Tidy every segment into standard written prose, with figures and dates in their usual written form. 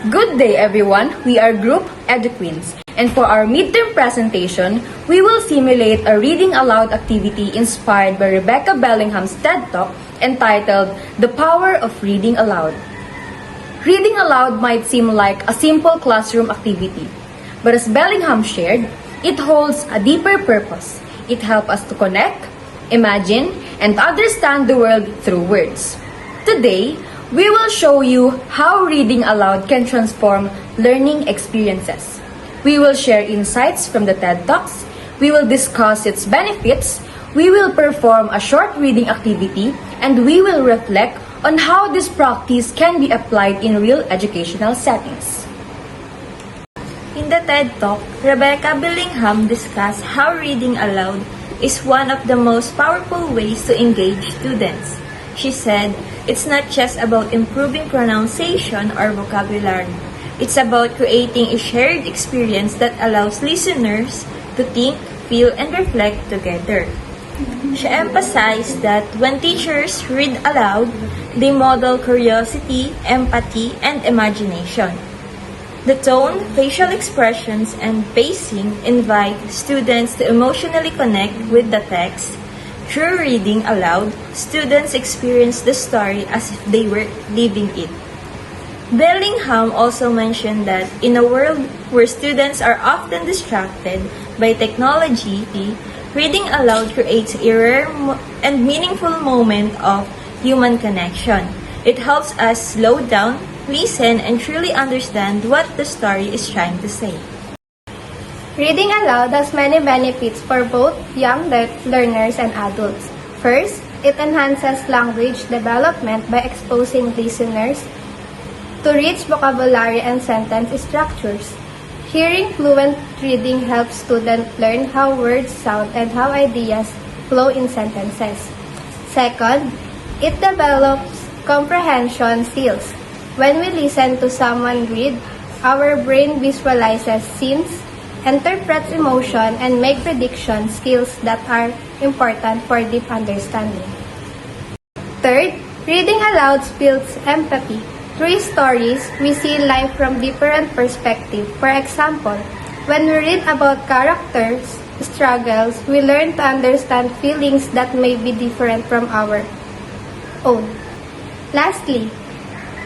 Good day everyone, we are Group EduQueens, and for our midterm presentation, we will simulate a reading aloud activity inspired by Rebecca Bellingham's TED Talk entitled The Power of Reading Aloud. Reading aloud might seem like a simple classroom activity, but as Bellingham shared, it holds a deeper purpose. It helps us to connect, imagine, and understand the world through words. Today, we will show you how reading aloud can transform learning experiences. We will share insights from the TED Talks, we will discuss its benefits, we will perform a short reading activity, and we will reflect on how this practice can be applied in real educational settings. In the TED Talk, Rebecca Bellingham discussed how reading aloud is one of the most powerful ways to engage students. She said, it's not just about improving pronunciation or vocabulary. It's about creating a shared experience that allows listeners to think, feel, and reflect together. She emphasized that when teachers read aloud, they model curiosity, empathy, and imagination. The tone, facial expressions, and pacing invite students to emotionally connect with the text. Through reading aloud, students experience the story as if they were living it. Bellingham also mentioned that in a world where students are often distracted by technology, reading aloud creates a rare and meaningful moment of human connection. It helps us slow down, listen, and truly understand what the story is trying to say. Reading aloud has many benefits for both young learners and adults. First, it enhances language development by exposing listeners to rich vocabulary and sentence structures. Hearing fluent reading helps students learn how words sound and how ideas flow in sentences. Second, it develops comprehension skills. When we listen to someone read, our brain visualizes scenes, interprets emotion, and make prediction skills that are important for deep understanding. Third, reading aloud builds empathy. Through stories, we see life from different perspectives. For example, when we read about characters' struggles, we learn to understand feelings that may be different from our own. Lastly,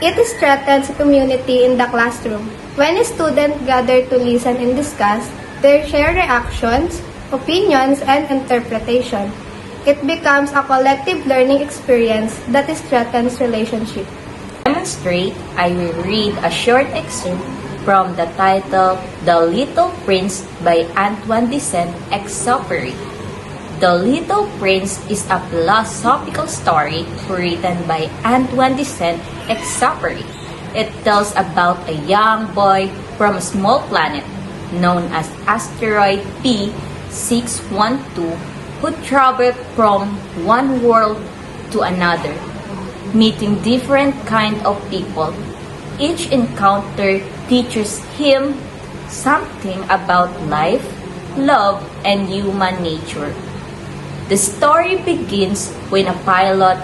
it strengthens community in the classroom. When students gather to listen and discuss, they share reactions, opinions, and interpretation. It becomes a collective learning experience that strengthens relationships. To demonstrate, I will read a short excerpt from the title The Little Prince by Antoine de Saint-Exupéry. The Little Prince is a philosophical story written by Antoine de Saint-Exupéry. It tells about a young boy from a small planet known as Asteroid P612 who traveled from one world to another, meeting different kinds of people. Each encounter teaches him something about life, love, and human nature. The story begins when a pilot,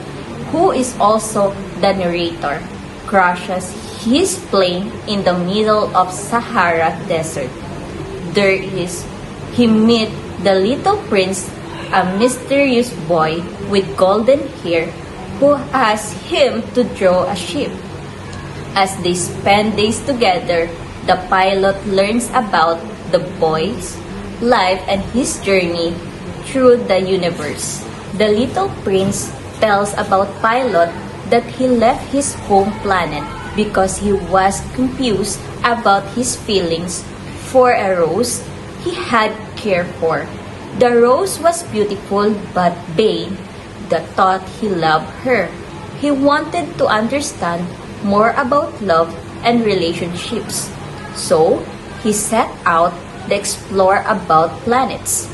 who is also the narrator, crashes his plane in the middle of Sahara Desert. He meets the little prince, a mysterious boy with golden hair who asks him to draw a ship. As they spend days together, the pilot learns about the boy's life and his journey through the universe. The little prince tells about Pilot that he left his home planet because he was confused about his feelings for a rose he had cared for. The rose was beautiful but vain. The thought he loved her. He wanted to understand more about love and relationships. So, he set out to explore about planets.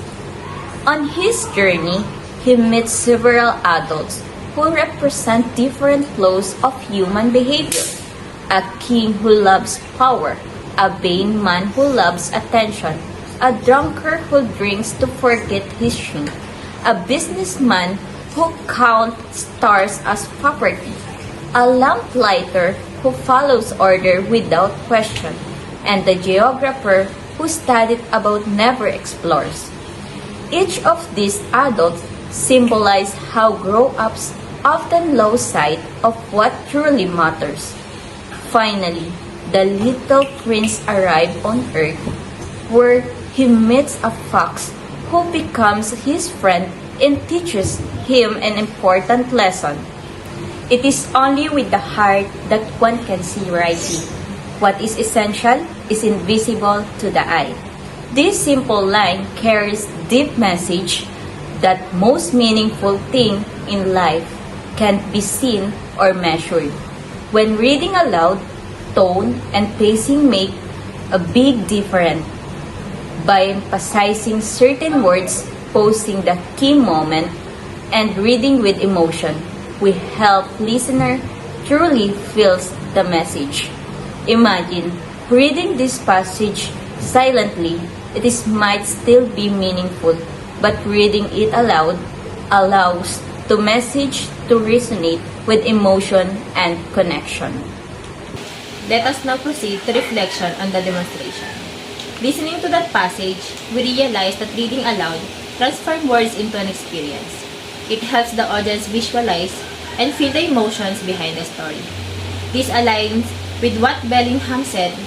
On his journey, he meets several adults who represent different flows of human behavior. A king who loves power, a vain man who loves attention, a drunkard who drinks to forget his shame, a businessman who counts stars as property, a lamplighter who follows order without question, and the geographer who studied about never explores. Each of these adults symbolize how grown-ups often lose sight of what truly matters. Finally, the little prince arrived on Earth, where he meets a fox who becomes his friend and teaches him an important lesson. It is only with the heart that one can see rightly. What is essential is invisible to the eye. This simple line carries deep message that most meaningful thing in life can't be seen or measured. When reading aloud, tone and pacing make a big difference. By emphasizing certain words, posing the key moment, and reading with emotion, we help listener truly feels the message. Imagine reading this passage silently. It is might still be meaningful, but reading it aloud allows the message to resonate with emotion and connection. Let us now proceed to reflection on the demonstration. Listening to that passage, we realize that reading aloud transforms words into an experience. It helps the audience visualize and feel the emotions behind the story. This aligns with what Bellingham said,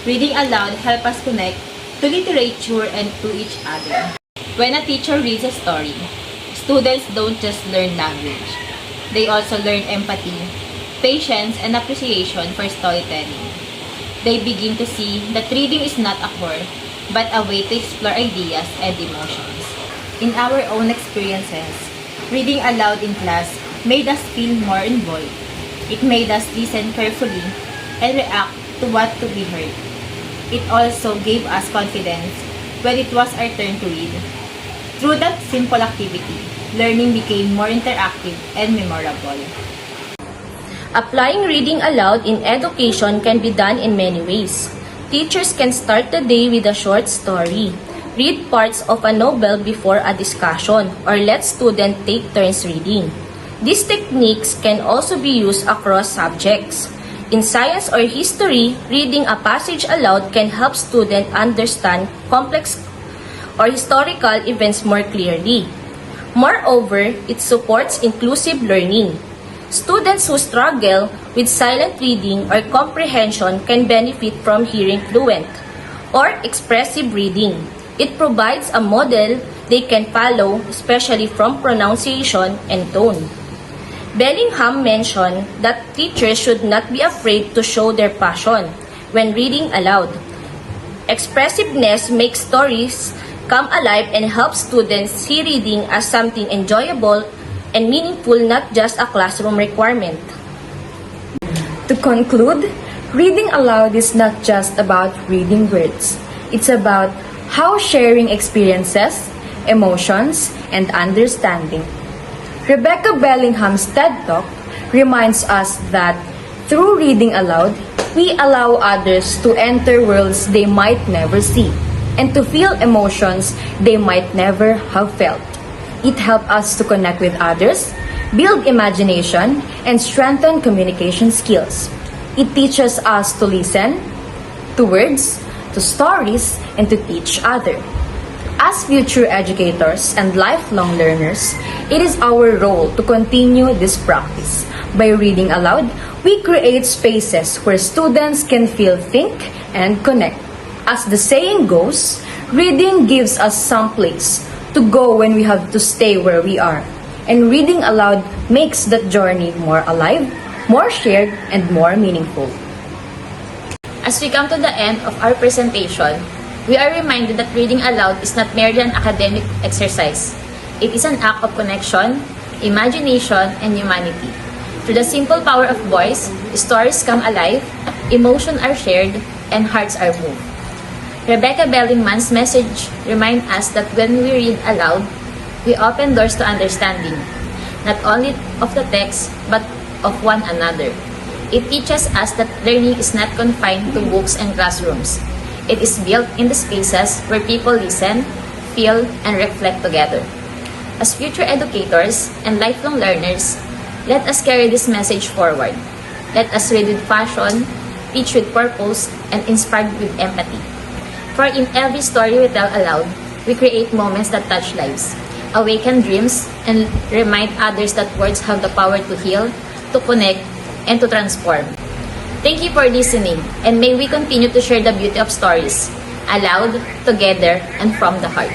reading aloud helps us connect to literature and to each other. When a teacher reads a story, students don't just learn language. They also learn empathy, patience, and appreciation for storytelling. They begin to see that reading is not a chore, but a way to explore ideas and emotions. In our own experiences, reading aloud in class made us feel more involved. It made us listen carefully and react to what to be heard. It also gave us confidence when it was our turn to read. Through that simple activity, learning became more interactive and memorable. Applying reading aloud in education can be done in many ways. Teachers can start the day with a short story, read parts of a novel before a discussion, or let students take turns reading. These techniques can also be used across subjects. In science or history, reading a passage aloud can help students understand complex or historical events more clearly. Moreover, it supports inclusive learning. Students who struggle with silent reading or comprehension can benefit from hearing fluent or expressive reading. It provides a model they can follow, especially from pronunciation and tone. Bellingham mentioned that teachers should not be afraid to show their passion when reading aloud. Expressiveness makes stories come alive and helps students see reading as something enjoyable and meaningful, not just a classroom requirement. To conclude, reading aloud is not just about reading words. It's about how sharing experiences, emotions, and understanding. Rebecca Bellingham's TED Talk reminds us that through reading aloud, we allow others to enter worlds they might never see and to feel emotions they might never have felt. It helps us to connect with others, build imagination, and strengthen communication skills. It teaches us to listen, to words, to stories, and to teach others. As future educators and lifelong learners, it is our role to continue this practice. By reading aloud, we create spaces where students can feel, think, and connect. As the saying goes, reading gives us some place to go when we have to stay where we are. And reading aloud makes that journey more alive, more shared, and more meaningful. As we come to the end of our presentation, we are reminded that reading aloud is not merely an academic exercise. It is an act of connection, imagination, and humanity. Through the simple power of voice, stories come alive, emotions are shared, and hearts are moved. Rebecca Bellingham's message reminds us that when we read aloud, we open doors to understanding, not only of the text, but of one another. It teaches us that learning is not confined to books and classrooms. It is built in the spaces where people listen, feel, and reflect together. As future educators and lifelong learners, let us carry this message forward. Let us read with passion, teach with purpose, and inspire with empathy. For in every story we tell aloud, we create moments that touch lives, awaken dreams, and remind others that words have the power to heal, to connect, and to transform. Thank you for listening, and may we continue to share the beauty of stories, aloud, together, and from the heart.